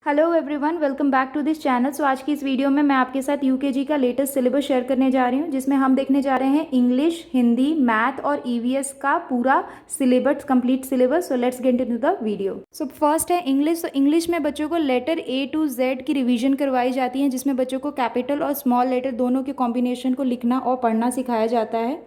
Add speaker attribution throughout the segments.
Speaker 1: Hello everyone, welcome back to this channel. So आज की इस वीडियो में मैं आपके साथ यूकेजी का लेटेस्ट सिलेबस शेयर करने जा रही हूँ, जिसमें हम देखने जा रहे हैं इंग्लिश, हिंदी, मैथ और ईवीएस का पूरा syllabus, complete syllabus. So let's get into the video. So first है इंग्लिश। तो इंग्लिश में बच्चों को लेटर ए टू जेड की रिवीजन करवाई जाती है, जिसमें बच्चों को कैपिटल और स्मॉल लेटर दोनों के कॉम्बिनेशन को लिखना और पढ़ना सिखाया जाता है।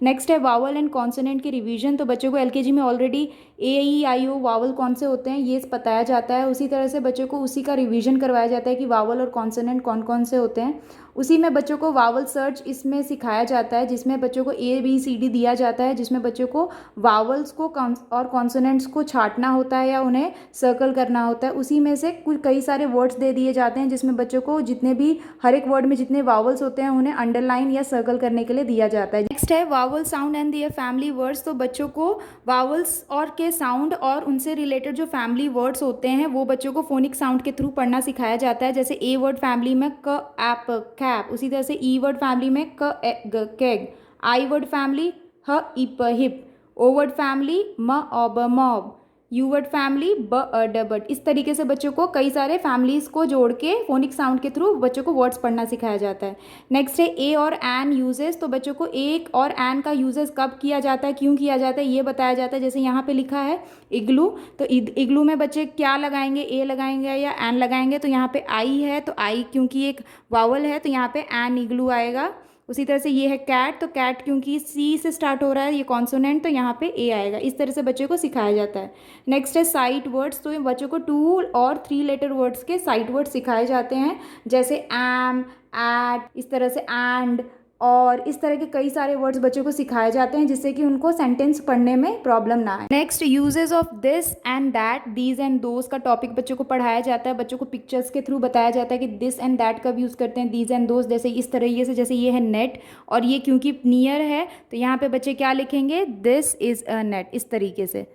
Speaker 1: नेक्स्ट है वावल एंड कॉन्सोनेंट की रिवीजन। तो बच्चों को एलकेजी में ऑलरेडी ए ई आई ओ वावल कौन से होते हैं ये बताया जाता है। उसी तरह से बच्चों को उसी का रिवीजन करवाया जाता है कि वावल और कॉन्सोनेंट कौन कौन से होते हैं। उसी में बच्चों को वावल सर्च इसमें सिखाया जाता है, जिसमें बच्चों को ए बी सी डी दिया जाता है, जिसमें बच्चों को वावल्स को और कॉन्सोनेंट्स को छांटना होता है या उन्हें सर्कल करना होता है। उसी में से कुछ कई सारे वर्ड्स दे दिए जाते हैं, जिसमें बच्चों को जितने भी हर एक वर्ड में जितने वावल्स होते हैं उन्हें अंडरलाइन या सर्कल करने के लिए दिया जाता है। नेक्स्ट है vowel sound and their family words. तो बच्चों को वावल्स और के साउंड और उनसे रिलेटेड जो फैमिली वर्ड्स होते हैं वो बच्चों को फोनिक साउंड के थ्रू पढ़ना सिखाया जाता है। जैसे ए वर्ड फैमिली में क ऐप कैप, उसी तरह से ई वर्ड फैमिली में क केग, आई वर्ड फैमिली ह इप हिप, ओ word family M ob mob, U word family B डबट। इस तरीके से बच्चों को कई सारे फैमिलीज़ को जोड़ के फोनिक साउंड के थ्रू बच्चों को वर्ड्स पढ़ना सिखाया जाता है। नेक्स्ट है ए और एन यूजेस। तो बच्चों को एक और एन का यूजेस कब किया जाता है, क्यों किया जाता है, ये बताया जाता है। जैसे यहाँ पे लिखा है इग्लू, तो इग्लू में बच्चे क्या लगाएंगे, ए लगाएंगे या एन लगाएंगे। तो यहाँ पे आई है तो आई क्योंकि एक वावल है तो यहाँ पे एन इग्लू आएगा। उसी तरह से ये है कैट, तो कैट क्योंकि सी से स्टार्ट हो रहा है ये कॉन्सोनेंट, तो यहाँ पे ए आएगा। इस तरह से बच्चे को सिखाया जाता है। नेक्स्ट है साइट वर्ड्स। तो बच्चों को 2 और 3 लेटर वर्ड्स के साइट वर्ड्स सिखाए जाते हैं, जैसे एम, एट, इस तरह से एंड, और इस तरह के कई सारे वर्ड्स बच्चों को सिखाए जाते हैं, जिससे कि उनको सेंटेंस पढ़ने में प्रॉब्लम ना आए। Next uses of this and that, these and those का टॉपिक बच्चों को पढ़ाया जाता है। बच्चों को पिक्चर्स के थ्रू बताया जाता है कि दिस एंड दैट कब यूज़ करते हैं, दीज एंड दोज। जैसे इस तरीके से, जैसे ये है नेट और ये क्योंकि नियर है तो यहाँ पे बच्चे क्या लिखेंगे, दिस इज़ अ नेट, इस तरीके से।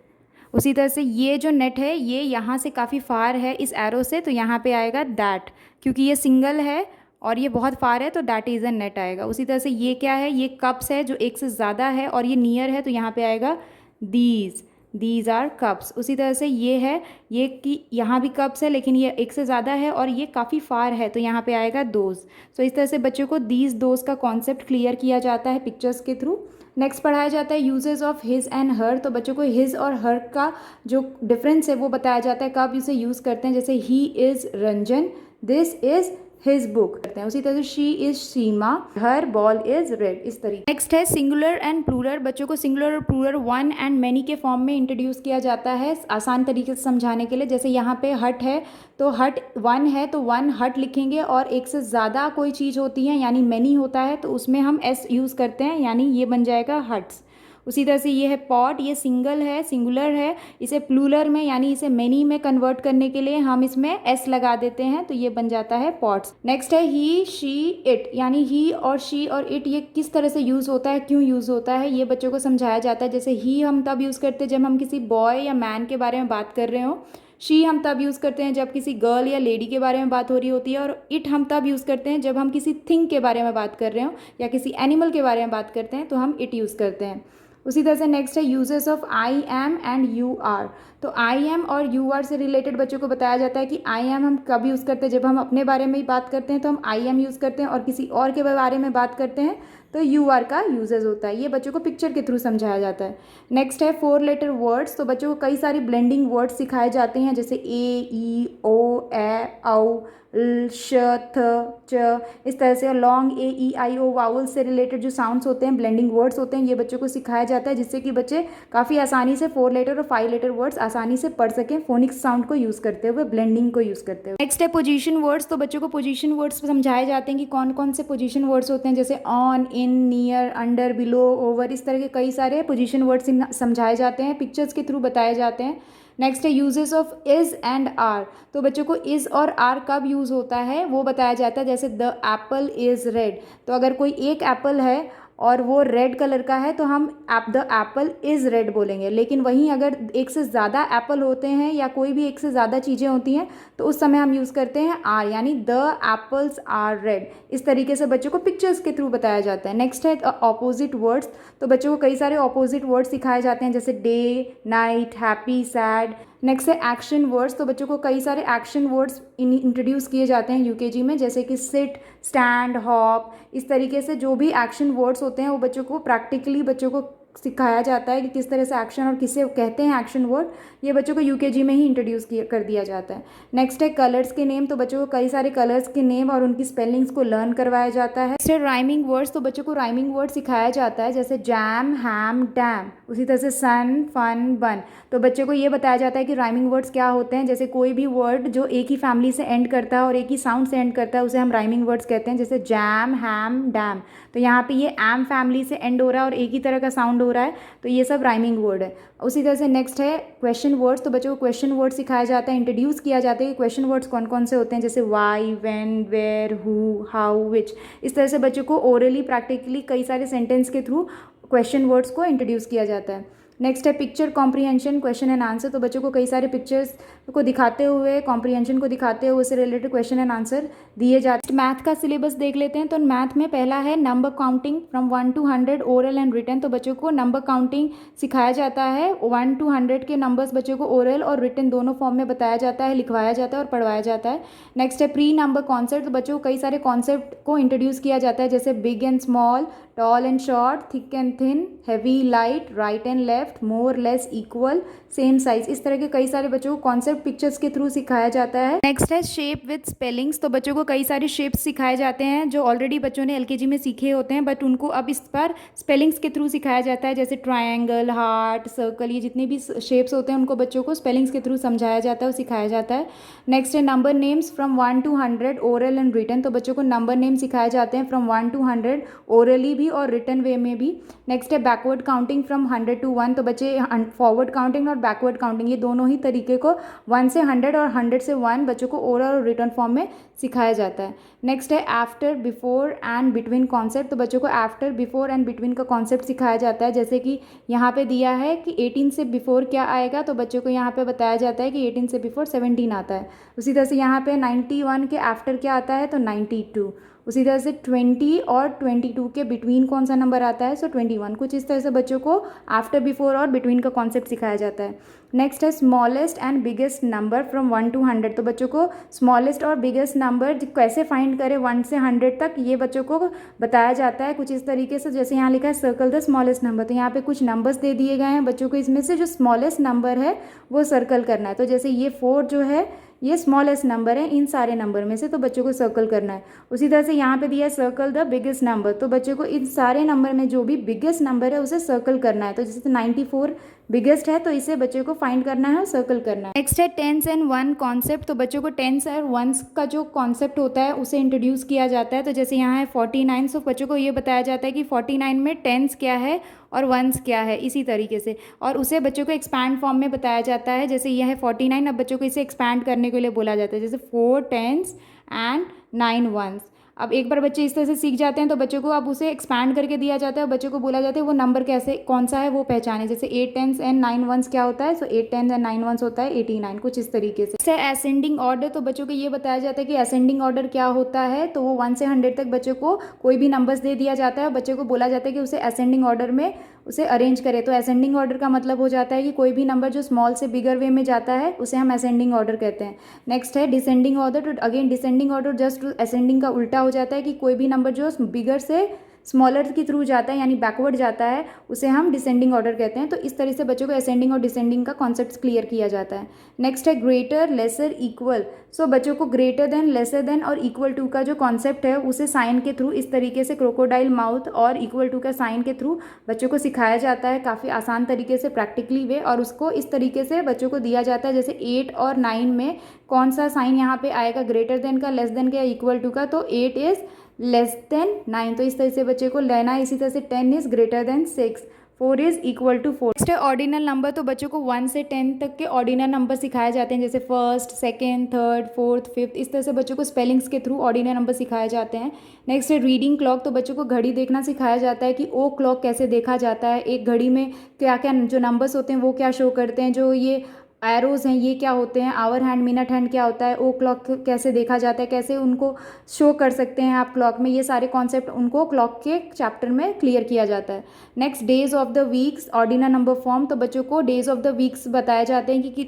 Speaker 1: उसी तरह से ये जो नेट है ये यहाँ से काफ़ी फार है इस एरो से, तो यहाँ पे आएगा दैट, क्योंकि ये सिंगल है और ये बहुत फार है तो दैट इज़ अ नेट आएगा। उसी तरह से ये क्या है, ये कप्स है जो एक से ज़्यादा है और ये नियर है तो यहाँ पे आएगा दीज आर कप्स। उसी तरह से ये है, ये कि यहाँ भी कप्स है लेकिन ये एक से ज़्यादा है और ये काफ़ी फार है तो यहाँ पे आएगा दोज। तो इस तरह से बच्चों को दीज दोज का कॉन्सेप्ट क्लियर किया जाता है पिक्चर्स के थ्रू। नेक्स्ट पढ़ाया जाता है यूजेस ऑफ हिज एंड हर। तो बच्चों को हिज और हर का जो डिफरेंस है वो बताया जाता है, कब इसे यूज़ करते हैं। जैसे he is Ranjan, this is his book करते हैं। उसी तरह से she is Seema, her ball is red, इस तरीके। नेक्स्ट है सिंगुलर एंड प्लूरल। बच्चों को सिंगुलर और प्लूरल वन एंड मैनी के फॉर्म में इंट्रोड्यूस किया जाता है आसान तरीके से समझाने के लिए। जैसे यहाँ पे हट है तो हट वन है तो वन हट लिखेंगे, और एक से ज़्यादा कोई चीज़ होती है यानी मैनी होता है तो उसमें हम एस यूज़ करते हैं, यानी ये बन जाएगा हट्स। उसी तरह से ये है पॉट, ये सिंगल है, सिंगुलर है, इसे प्लूरल में यानी इसे मेनी में कन्वर्ट करने के लिए हम इसमें एस लगा देते हैं तो ये बन जाता है पॉट्स। नेक्स्ट है ही, शी, इट, यानी ही और शी और इट ये किस तरह से यूज़ होता है, क्यों यूज़ होता है, ये बच्चों को समझाया जाता है। जैसे ही हम तब यूज़ करते हैं जब हम किसी बॉय या मैन के बारे में बात कर रहे हो, शी हम तब यूज़ करते हैं जब किसी गर्ल या लेडी के बारे में बात हो रही होती है, और इट हम तब यूज़ करते हैं जब हम किसी थिंग के बारे में बात कर रहे हो या किसी एनिमल के बारे में बात करते हैं तो हम इट यूज़ करते हैं। उसी तरह से नेक्स्ट है uses of I am and you are. तो आई एम और यू आर से रिलेटेड बच्चों को बताया जाता है कि आई एम हम कब यूज़ करते हैं, जब हम अपने बारे में ही बात करते हैं तो हम आई एम यूज़ करते हैं, और किसी और के बारे में बात करते हैं तो यू आर का यूजेस होता है। ये बच्चों को पिक्चर के थ्रू समझाया जाता है। नेक्स्ट है 4 लेटर वर्ड्स। तो बच्चों को कई सारी ब्लेंडिंग वर्ड्स सिखाए जाते हैं, जैसे ए, ई, ओ, ए, औ, ल, श, थ, च, इस तरह से लॉन्ग ए, ई, आई, ओ वाउल से रिलेटेड जो साउंड्स होते हैं, ब्लेंडिंग वर्ड्स होते हैं, ये बच्चों को सिखाया जाता है, जिससे कि बच्चे काफ़ी आसानी से 4 लेटर और 5 लेटर वर्ड्स आसानी से पढ़ सकें फोनिक्स साउंड को यूज़ करते हुए, ब्लेंडिंग को यूज़ करते हुए। नेक्स्ट है पोजीशन वर्ड्स। तो बच्चों को पोजीशन वर्ड्स समझाए जाते हैं कि कौन कौन से पोजीशन वर्ड्स होते हैं, जैसे on, in, near, under, below, over, इस तरह के कई सारे पोजीशन वर्ड्स समझाए जाते हैं, पिक्चर्स के थ्रू बताए जाते हैं। नेक्स्ट है uses of is and are. तो बच्चों को इज़ और आर कब यूज़ होता है वो बताया जाता है। जैसे द एप्पल इज़ रेड, तो अगर कोई एक एप्पल है और वो रेड कलर का है तो हम द एप्पल इज़ रेड बोलेंगे, लेकिन वहीं अगर एक से ज़्यादा एप्पल होते हैं या कोई भी एक से ज़्यादा चीज़ें होती हैं तो उस समय हम यूज़ करते हैं आर, यानी द एप्पल्स आर रेड। इस तरीके से बच्चों को पिक्चर्स के थ्रू बताया जाता है। नेक्स्ट है ऑपोजिट वर्ड्स। तो बच्चों को कई सारे ऑपोजिट वर्ड्स सिखाए जाते हैं, जैसे day, night, happy, sad, next है एक्शन वर्ड्स। तो बच्चों को कई सारे एक्शन वर्ड्स इंट्रोड्यूस किए जाते हैं यूकेजी में, जैसे कि सिट, स्टैंड, हॉप। इस तरीके से जो भी एक्शन वर्ड्स होते हैं वो बच्चों को प्रैक्टिकली बच्चों को सिखाया जाता है कि किस तरह से एक्शन और किसे कहते हैं एक्शन वर्ड। ये बच्चों को यूकेजी में ही इंट्रोड्यूस कर दिया जाता है। नेक्स्ट है कलर्स के नेम। तो बच्चों को कई सारे कलर्स के नेम और उनकी स्पेलिंग्स को लर्न करवाया जाता है। नेक्स्ट है राइमिंग वर्ड्स। तो बच्चों को राइमिंग वर्ड सिखाया जाता है, जैसे जैम, हैम, डैम। उसी तरह से सन, फन, बन। तो बच्चों को ये बताया जाता है कि राइमिंग वर्ड्स क्या होते हैं। जैसे कोई भी वर्ड जो एक ही फैमिली से एंड करता है और एक ही साउंड से एंड करता है उसे हम राइमिंग वर्ड्स कहते हैं, जैसे जैम, हैम, डैम। तो यहाँ पे ये एम फैमिली से एंड हो रहा है और एक ही तरह का साउंड हो रहा है, तो ये सब राइमिंग वर्ड है। उसी तरह से नेक्स्ट है क्वेश्चन वर्ड्स। तो बच्चों को क्वेश्चन वर्ड सिखाया जाता है, इंट्रोड्यूस किया जाता है कि क्वेश्चन वर्ड्स कौन कौन से होते हैं, जैसे why, when, where, who, how, which. इस तरह से बच्चों को ओरली प्रैक्टिकली कई सारे सेंटेंस के थ्रू क्वेश्चन वर्ड्स को इंट्रोड्यूस किया जाता है। नेक्स्ट है picture comprehension, question and answer. तो बच्चों को कई सारे पिक्चर्स को दिखाते हुए, कॉम्प्रीहेंशन को दिखाते हुए उससे रिलेटेड क्वेश्चन एंड आंसर दिए जाते हैं। मैथ का सिलेबस देख लेते हैं। तो मैथ में पहला है number counting from 1 to 100 oral and written. तो बच्चों को नंबर काउंटिंग सिखाया जाता है। 1 to 100 के नंबर्स बच्चों को ओरल और रिटन दोनों फॉर्म में बताया जाता है, लिखवाया जाता है और पढ़वाया जाता है। नेक्स्ट है प्री नंबर कॉन्सेप्ट। तो बच्चों को कई सारे कॉन्सेप्ट को इंट्रोड्यूस किया जाता है, जैसे big and small, tall and short, thick and thin, heavy light, right and left, more less, equal, same size. इस तरह के कई सारे बच्चों को कॉन्सेप्ट पिक्चर्स के थ्रू सिखाया जाता है। नेक्स्ट है शेप विद स्पेलिंग्स। तो बच्चों को कई सारे शेप्स सिखाए जाते हैं जो ऑलरेडी बच्चों ने एलकेजी में सीखे होते हैं, बट उनको अब इस पर स्पेलिंग्स के थ्रू सिखाया जाता है, जैसे ट्रायंगल, हार्ट, सर्कल। ये जितने भी शेप्स होते हैं उनको बच्चों को स्पेलिंग्स के थ्रू समझाया जाता है और सिखाया जाता है। नेक्स्ट है number names from 1 to 100 oral and written. तो बच्चों को नंबर नेम सिखाए जाते हैं फ्रॉम 1 to 100 ओरली भी और रिटन वे में भी। नेक्स्ट है बैकवर्ड काउंटिंग फ्रॉम 100 to 1। तो बच्चे फॉरवर्ड काउंटिंग और बैकवर्ड काउंटिंग ये दोनों ही तरीके को 1 से 100 और 100 से 1 बच्चों को ओरल और रिटन फॉर्म में सिखाया जाता है। नेक्स्ट है after, before and between concept. तो बच्चों को आफ्टर, बिफोर एंड बिटवीन का कॉन्सेप्ट सिखाया जाता है, जैसे कि यहाँ पे दिया है कि 18 से बिफोर क्या आएगा, तो बच्चों को यहाँ पे बताया जाता है कि 18 से बिफोर 17 आता है। उसी तरह से यहाँ पे 91 के आफ्टर क्या आता है, तो 92। उसी तरह से 20 और 22 के बिटवीन कौन सा नंबर आता है, सो 21। कुछ इस तरह से बच्चों को आफ्टर, बिफोर और बिटवीन का कॉन्सेप्ट सिखाया जाता है। नेक्स्ट है smallest and biggest number from 1 to 100। तो बच्चों को स्मॉलेस्ट और बिगेस्ट नंबर कैसे फाइंड करें 1 से 100 तक, ये बच्चों को बताया जाता है कुछ इस तरीके से। जैसे यहाँ लिखा है सर्कल द स्मॉलेस्ट नंबर। तो यहाँ पे कुछ नंबर्स दे दिए गए हैं, बच्चों को इसमें से जो स्मॉलेस्ट नंबर है वो सर्कल करना है। तो जैसे ये 4 जो है ये स्मॉलेस्ट नंबर है इन सारे नंबर में से, तो बच्चों को सर्कल करना है। उसी तरह से यहाँ पे दिया है सर्कल द बिगेस्ट नंबर। तो बच्चों को इन सारे नंबर में जो भी बिगेस्ट नंबर है उसे सर्कल करना है। तो जैसे 94 बिगेस्ट है तो इसे बच्चों को फाइंड करना है और सर्कल करना है। नेक्स्ट है टेंस एंड वन कॉन्सेप्ट। तो बच्चों को टेंस और वंस का जो कॉन्सेप्ट होता है उसे इंट्रोड्यूस किया जाता है। तो जैसे यहाँ है 49, सो बच्चों को ये बताया जाता है कि 49 में टेंस क्या है और वंस क्या है, इसी तरीके से। और उसे बच्चों को एक्सपैंड फॉर्म में बताया जाता है, जैसे यह है 49, अब बच्चों को इसे एक्सपैंड करने के लिए बोला जाता है, जैसे 4 टेंस एंड 9 वंस। अब एक बार बच्चे इस तरह से सीख जाते हैं तो बच्चों को अब उसे एक्सपैंड करके दिया जाता है और बच्चों को बोला जाता है वो नंबर कैसे कौन सा है वो पहचाने, जैसे 8 टेंस एंड 9 वंस क्या होता है, सो 8 टेंस एंड 9 वंस होता है 89। कुछ इस तरीके से असेंडिंग ऑर्डर। तो बच्चों को ये बताया जाता है कि असेंडिंग ऑर्डर क्या होता है। तो वो 1 से 100 तक बच्चों को कोई भी नंबर्स दे दिया जाता है और बच्चों को बोला जाता है कि उसे असेंडिंग ऑर्डर में उसे अरेंज करें। तो असेंडिंग ऑर्डर का मतलब हो जाता है कि कोई भी नंबर जो स्मॉल से बिगर वे में जाता है उसे हम असेंडिंग ऑर्डर कहते हैं। नेक्स्ट है डिसेंडिंग ऑर्डर। तो again descending order just ascending का उल्टा हो जाता है कि कोई भी नंबर जो बिगर से स्मॉलर के थ्रू जाता है यानी बैकवर्ड जाता है उसे हम डिसेंडिंग ऑर्डर कहते हैं। तो इस तरह से बच्चों को असेंडिंग और डिसेंडिंग का कॉन्सेप्ट क्लियर किया जाता है। नेक्स्ट है ग्रेटर, लेसर, इक्वल। सो बच्चों को ग्रेटर देन, लेसर देन और इक्वल टू का जो कॉन्सेप्ट है उसे साइन के थ्रू इस तरीके से क्रोकोडाइल माउथ और इक्वल टू का साइन के थ्रू बच्चों को सिखाया जाता है काफ़ी आसान तरीके से, प्रैक्टिकली वे। और उसको इस तरीके से बच्चों को दिया जाता है, जैसे 8 और 9 में कौन सा साइन यहाँ पे आएगा, ग्रेटर देन का, लेस देन का या इक्वल टू का। तो 8 इज़ लेस देन 9, तो इस तरह से बच्चे को लेना है। इसी तरह से 10 is greater than 6, 4 is equal to 4। Next है ऑर्डिनल नंबर। तो बच्चों को 1 से 10 तक के ऑर्डिनल नंबर सिखाए जाते हैं, जैसे first, second, third, fourth, fifth. इस तरह से बच्चों को स्पेलिंग्स के थ्रू ऑर्डिनल नंबर सिखाए जाते हैं। नेक्स्ट है रीडिंग क्लॉक। तो बच्चों को घड़ी देखना सिखाया जाता है कि ओ क्लॉक कैसे देखा जाता है, एक घड़ी में क्या क्या जो नंबर्स होते हैं वो क्या शो करते हैं, जो ये एरोज़ हैं ये क्या होते हैं, आवर हैंड मिनट हैंड क्या होता है, ओ क्लॉक कैसे देखा जाता है, कैसे उनको शो कर सकते हैं आप क्लॉक में, ये सारे कॉन्सेप्ट उनको क्लॉक के चैप्टर में क्लियर किया जाता है। Next days of the weeks, ordinal number form, तो बच्चों को डेज ऑफ द वीक्स बताए जाते हैं कि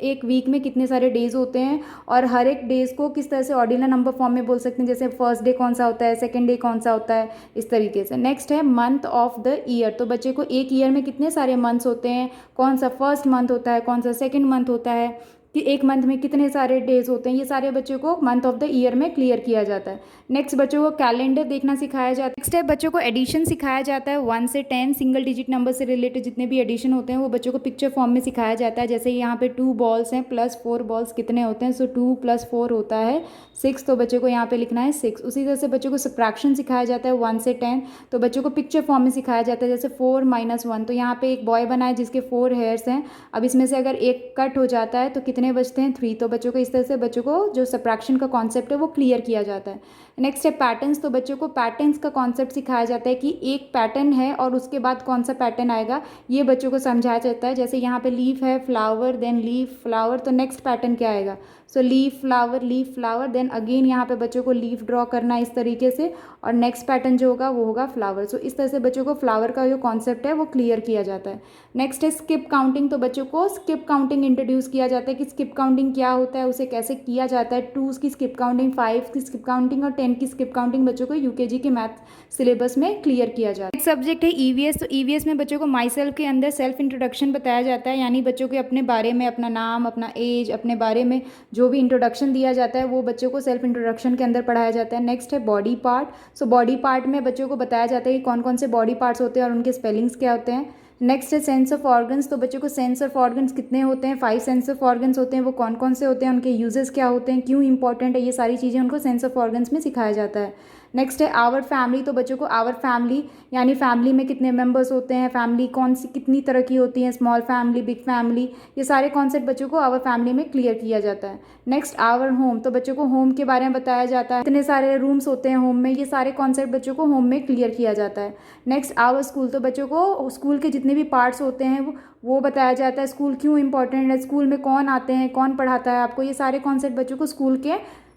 Speaker 1: एक वीक में कितने सारे डेज होते हैं और हर एक डेज को किस तरह से ऑर्डिनल नंबर फॉर्म में बोल सकते हैं, जैसे फर्स्ट डे कौन सा होता है, सेकेंड डे कौन सा होता है, इस तरीके से। नेक्स्ट है मंथ ऑफ द ईयर, तो बच्चे को एक ईयर में कितने सारे मंथ्स होते हैं, कौन सा फर्स्ट मंथ होता है, कौन सा सेकेंड मंथ होता है, कि एक मंथ में कितने सारे डेज होते हैं, ये सारे बच्चों को मंथ ऑफ द ईयर में क्लियर किया जाता है। नेक्स्ट बच्चों को कैलेंडर देखना सिखाया जाता है। नेक्स्ट है बच्चों को एडिशन सिखाया जाता है, 1 से 10 सिंगल डिजिट नंबर से रिलेटेड जितने भी एडिशन होते हैं वो बच्चों को पिक्चर फॉर्म में सिखाया जाता है। जैसे यहाँ पे 2 बॉल्स हैं प्लस 4 बॉल्स कितने होते हैं, सो 2 + 4 होता है 6, तो बच्चों को यहाँ पे लिखना है 6। उसी तरह से बच्चों को सब्ट्रैक्शन सिखाया जाता है 1 से 10, तो बच्चों को पिक्चर फॉर्म में सिखाया जाता है, जैसे 4 - 1, तो यहाँ पे एक बॉय बना है जिसके 4 हेयर्स हैं, अब इसमें से अगर एक कट हो जाता है तो कितने बचते हैं 3, तो बच्चों को इस तरह से बच्चों को जो सब्ट्रैक्शन का कॉन्सेप्ट है वो क्लियर किया जाता है। नेक्स्ट है पैटर्न्स, तो बच्चों को पैटर्न्स का कॉन्सेप्ट सिखाया जाता है कि एक पैटर्न है और उसके बाद कौन सा पैटर्न आएगा ये बच्चों को समझाया जाता है। जैसे यहाँ पे लीफ है, फ्लावर, देन लीफ, फ्लावर, तो नेक्स्ट पैटर्न क्या आएगा, सो लीफ फ्लावर, देन अगेन यहाँ पे बच्चों को लीफ ड्रॉ करना है इस तरीके से, और नेक्स्ट पैटर्न जो होगा वो होगा फ्लावर। सो इस तरह से बच्चों को फ्लावर का जो कॉन्सेप्ट है वो क्लियर किया जाता है। नेक्स्ट है स्किप काउंटिंग, तो बच्चों को स्किप काउंटिंग इंट्रोड्यूस किया जाता है कि स्किप काउंटिंग क्या होता है, उसे कैसे किया जाता है। 2 की स्किप काउंटिंग, 5 की स्किप काउंटिंग और 10 की स्किप काउंटिंग बच्चों को यूकेजी के मैथ सिलेबस में क्लियर किया जाता है। नेक्स्ट सब्जेक्ट है ईवीएस, तो ईवीएस में बच्चों को माई सेल्फ के अंदर सेल्फ इंट्रोडक्शन बताया जाता है, यानी बच्चों के अपने बारे में, अपना नाम, अपना एज, अपने बारे में जो भी इंट्रोडक्शन दिया जाता है वो बच्चों को सेल्फ इंट्रोडक्शन के अंदर पढ़ाया जाता है। नेक्स्ट है body part, so body part में बच्चों को बताया जाता है कि कौन कौन से बॉडी पार्ट्स होते हैं और उनके स्पेलिंग्स क्या होते हैं। नेक्स्ट है सेंस ऑफ ऑर्गन्स, तो बच्चों को सेंस ऑफ ऑर्गन्स कितने होते हैं, 5 सेंस ऑफ ऑर्गन्स होते हैं, वो कौन कौन से होते हैं, उनके यूजेस क्या होते हैं, क्यों इंपॉर्टेंट है, ये सारी चीज़ें उनको सेंस ऑफ ऑर्गन्स में सिखाया जाता है। नेक्स्ट है आवर फैमिली, तो बच्चों को आवर फैमिली यानी फैमिली में कितने मेंबर्स होते हैं, फैमिली कौन सी कितनी तरह की होती है, स्मॉल फैमिली, बिग फैमिली, ये सारे कॉन्सेप्ट बच्चों को आवर फैमिली में क्लियर किया जाता है। नेक्स्ट आवर होम, तो बच्चों को होम के बारे में बताया जाता है, कितने सारे रूम्स होते हैं होम में, ये सारे कॉन्सेप्ट बच्चों को होम में क्लियर किया जाता है। नेक्स्ट आवर स्कूल, तो बच्चों को स्कूल के जितने भी पार्ट्स होते हैं वो बताया जाता है, स्कूल क्यों इंपॉर्टेंट है, स्कूल में कौन आते हैं, कौन पढ़ाता है आपको, ये सारे कॉन्सेप्ट बच्चों को स्कूल के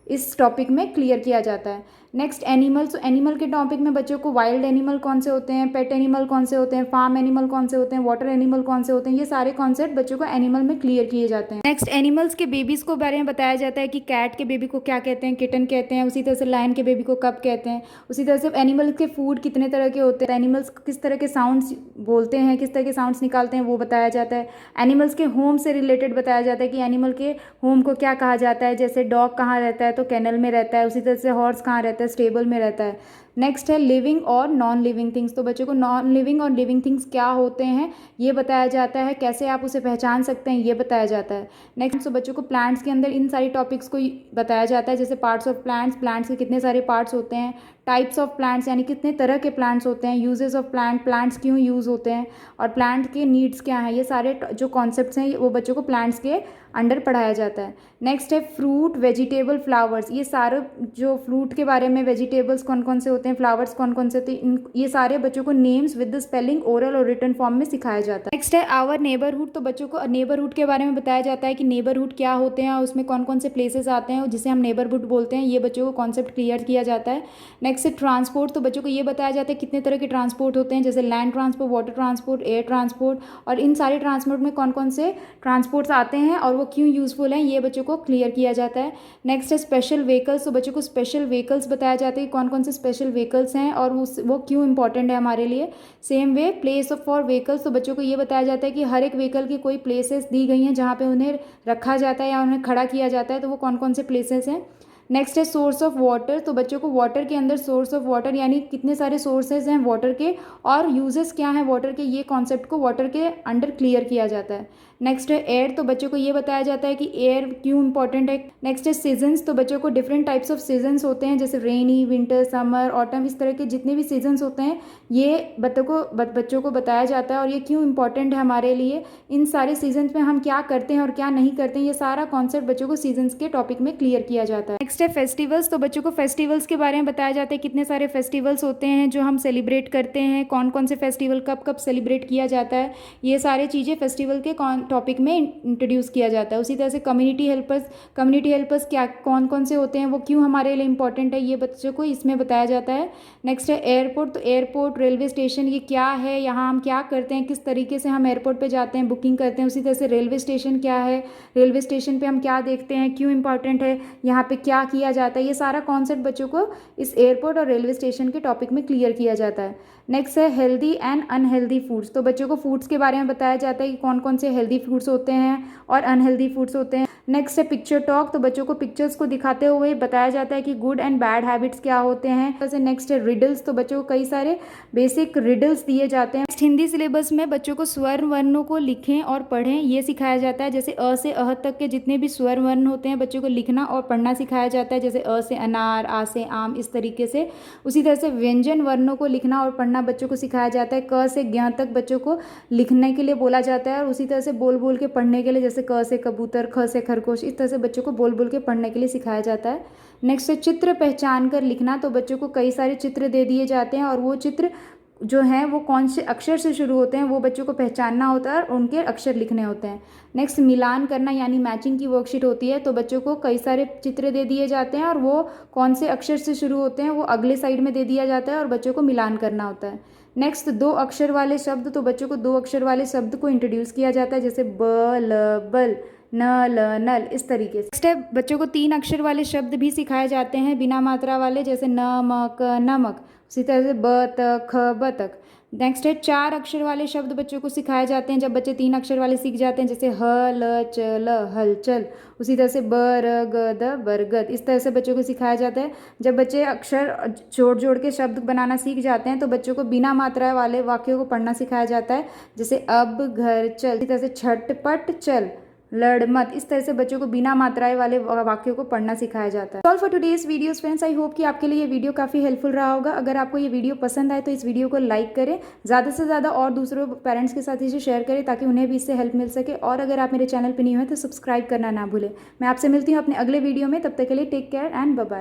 Speaker 1: इस टॉपिक में क्लियर किया जाता है। नेक्स्ट एनिमल, तो एनिमल के टॉपिक में बच्चों को वाइल्ड एनिमल कौन से होते हैं, पेट एनिमल कौन से होते हैं, फार्म एनिमल कौन से होते हैं, वाटर एनिमल कौन से होते हैं, ये सारे कॉन्सेप्ट बच्चों को एनिमल में क्लियर किए जाते हैं। नेक्स्ट एनिमल्स के बेबीज़ को बारे में बताया जाता है कि कैट के बेबी को क्या कहते हैं, किटन कहते हैं, उसी तरह से लायन के बेबी को कब कहते हैं, उसी तरह से एनिमल्स के फूड कितने तरह के होते हैं, एनिमल्स किस तरह के साउंड्स बोलते हैं, किस तरह के साउंड्स निकालते हैं वो बताया जाता है। एनिमल्स के होम से रिलेटेड बताया जाता है कि एनिमल के होम को क्या कहा जाता है, जैसे डॉग कहाँ रहता है तो कैनल में रहता है, उसी तरह से हॉर्स कहाँ रहता है, स्टेबल में रहता है। नेक्स्ट है लिविंग और नॉन लिविंग थिंग्स, तो बच्चों को नॉन लिविंग और लिविंग थिंग्स क्या होते हैं ये बताया जाता है, कैसे आप उसे पहचान सकते हैं ये बताया जाता है। नेक्स्ट तो बच्चों को प्लांट्स के अंदर इन सारी टॉपिक्स को बताया जाता है, जैसे पार्ट्स ऑफ प्लांट्स, प्लांट्स के कितने सारे पार्ट्स होते हैं, टाइप्स ऑफ प्लांट्स यानी कितने तरह के प्लांट्स होते हैं, यूजेस ऑफ प्लांट, प्लांट्स क्यों यूज़ होते हैं और प्लांट के नीड्स क्या हैं, ये सारे जो कॉन्सेप्ट्स हैं वो बच्चों को प्लांट्स के अंडर पढ़ाया जाता है। नेक्स्ट है फ्रूट, वेजिटेबल, फ्लावर्स, ये सारे जो फ्रूट के बारे में, वेजिटेबल्स कौन कौन से होते हैं, फ्लावर्स कौन कौन से होते हैं, ये सारे बच्चों को names with the spelling oral और रिटन फॉर्म में सिखाया जाता है। नेक्स्ट है आवर नेबरहुड, तो बच्चों को नेबरहुड के बारे में बताया जाता है कि नेबरहुड क्या होते हैं और उसमें कौन कौन से प्लेसेस आते हैं जिसे हम नेबरहुड बोलते हैं, ये बच्चों को कॉन्सेप्ट क्लियर किया जाता है। नेक्स्ट है ट्रांसपोर्ट, तो बच्चों को ये बताया जाता है कितने तरह के ट्रांसपोर्ट होते हैं, जैसे land transport, water transport, air transport, और इन सारे ट्रांसपोर्ट में कौन कौन से ट्रांसपोर्ट्स आते हैं और वो क्यों यूज़फुल हैं ये बच्चों को क्लियर किया जाता है। नेक्स्ट है स्पेशल व्हीकल्स, तो बच्चों को स्पेशल व्हीकल्स बताया जाता है कि कौन कौन से स्पेशल व्हीकल्स हैं और वो क्यों इंपॉर्टेंट है हमारे लिए। Same way place of for vehicles, तो बच्चों को ये बताया जाता है कि हर एक व्हीकल की कोई प्लेसेस दी गई हैं जहाँ पे उन्हें रखा जाता है या उन्हें खड़ा किया जाता है, तो वो कौन कौन से प्लेसेस हैं। नेक्स्ट है सोर्स ऑफ वाटर, तो बच्चों को वाटर के अंदर सोर्स ऑफ वाटर यानी कितने सारे सोर्सेज हैं वाटर के और यूजेस क्या हैं वाटर के, ये कॉन्सेप्ट को वाटर के अंडर क्लियर किया जाता है। नेक्स्ट है एयर, तो बच्चों को ये बताया जाता है कि एयर क्यों इंपॉर्टेंट है। नेक्स्ट है सीजन्स, तो बच्चों को डिफरेंट टाइप्स ऑफ सीजन्स होते हैं, जैसे रेनी, विंटर, समर, ऑटम, इस तरह के जितने भी सीजन्स होते हैं ये बच्चों को बताया जाता है और ये क्यों इंपॉर्टेंट है हमारे लिए, इन सारे सीजन्स में हम क्या करते हैं और क्या नहीं करते हैं, ये सारा कॉन्सेप्ट बच्चों को सीजन्स के टॉपिक में क्लियर किया जाता है। नेक्स्ट नेक्स्ट है फेस्टिवल्स। तो बच्चों को फेस्टिवल्स के बारे में बताया जाता है, कितने सारे फेस्टिवल्स होते हैं जो हम सेलिब्रेट करते हैं, कौन कौन से फेस्टिवल कब कब सेलिब्रेट किया जाता है, ये सारी चीज़ें फेस्टिवल के टॉपिक में इंट्रोड्यूस किया जाता है। उसी तरह से कम्युनिटी हेल्पर्स क्या कौन कौन से होते हैं, वो क्यों हमारे लिए इंपॉर्टेंट है, ये बच्चों को इसमें बताया जाता है। नेक्स्ट है एयरपोर्ट। तो एयरपोर्ट, रेलवे स्टेशन, ये क्या है, यहाँ हम क्या करते हैं, किस तरीके से हम एयरपोर्ट पे जाते हैं, बुकिंग करते हैं। उसी तरह से रेलवे स्टेशन क्या है, रेलवे स्टेशन पे हम क्या देखते हैं, क्यों इंपॉर्टेंट है, यहाँ पे क्या किया जाता है, ये सारा कॉन्सेप्ट बच्चों को इस एयरपोर्ट और रेलवे स्टेशन के टॉपिक में क्लियर किया जाता है। नेक्स्ट है हेल्दी एंड अनहेल्दी फूड्स। तो बच्चों को फूड्स के बारे में बताया जाता है कि कौन कौन से हेल्दी फूड्स होते हैं और अनहेल्दी फूड्स होते हैं। नेक्स्ट है पिक्चर टॉक। तो बच्चों को पिक्चर्स को दिखाते हुए बताया जाता है कि गुड एंड बैड हैबिट्स क्या होते हैं। जैसे नेक्स्ट है रिडल्स। तो बच्चों को कई सारे बेसिक रिडल्स दिए जाते हैं। हिंदी सिलेबस में बच्चों को स्वर वर्णों को लिखें और पढ़ें ये सिखाया जाता है। जैसे अ से अह तक के जितने भी स्वर वर्ण होते हैं बच्चों को लिखना और पढ़ना सिखाया जाता है। जैसे अ से अनार, आ से आम, इस तरीके से। उसी तरह से व्यंजन वर्णों को लिखना और पढ़ना बच्चों को सिखाया जाता है। क से ज्ञ तक बच्चों को लिखने के लिए बोला जाता है और उसी तरह से बोल बोल के पढ़ने के लिए, जैसे क से कबूतर, ख से खरगोश, इस तरह से बच्चों को बोल बोल के पढ़ने के लिए सिखाया जाता है। नेक्स्ट है चित्र पहचान कर लिखना। तो बच्चों को कई सारे चित्र दे दिए जाते हैं और वो चित्र जो हैं वो कौन से अक्षर से शुरू होते हैं वो बच्चों को पहचानना होता है और उनके अक्षर लिखने होते हैं। नेक्स्ट मिलान करना यानी मैचिंग की वर्कशीट होती है। तो बच्चों को कई सारे चित्र दे दिए जाते हैं और वो कौन से अक्षर से शुरू होते हैं वो अगले साइड में दे दिया जाता है और बच्चों को मिलान करना होता है। नेक्स्ट दो अक्षर वाले शब्द। तो बच्चों को दो अक्षर वाले शब्द को इंट्रोड्यूस किया जाता है, जैसे ब, ल, बल, न, ल, नल, इस तरीके से। नेक्स्ट है बच्चों को तीन अक्षर वाले शब्द भी सिखाए जाते हैं बिना मात्रा वाले, जैसे न, म, क, नमक। उसी तरह से ब, त, ख, बतख। नेक्स्ट है चार अक्षर वाले शब्द बच्चों को सिखाए जाते हैं जब बच्चे तीन अक्षर वाले सीख जाते हैं, जैसे ह, ल, च, ल, हलचल। उसी तरह से ब, र, ग, द, बरगद। इस तरह से बच्चों को सिखाया जाता है। जब बच्चे अक्षर जोड़ जोड़ के शब्द बनाना सीख जाते हैं तो बच्चों को बिना मात्रा वाले वाक्यों को पढ़ना सिखाया जाता है, जैसे अब, घर, चल। इसी तरह से छटपट, चल, लड़ मत। इस तरह से बच्चों को बिना मात्राएं वाले वाक्यों को पढ़ना सिखाया जाता है। All for today's videos friends, I hope कि आपके लिए ये वीडियो काफ़ी हेल्पफुल रहा होगा। अगर आपको ये वीडियो पसंद आए तो इस वीडियो को लाइक करें, ज़्यादा से ज़्यादा और दूसरों पेरेंट्स के साथ इसे शेयर करें ताकि उन्हें भी इससे हेल्प मिल सके। और अगर आप मेरे चैनल पर नहीं हुए तो सब्सक्राइब करना ना भूलें। मैं आपसे मिलती हूँ अपने अगले वीडियो में, तब तक के लिए take care and bye bye.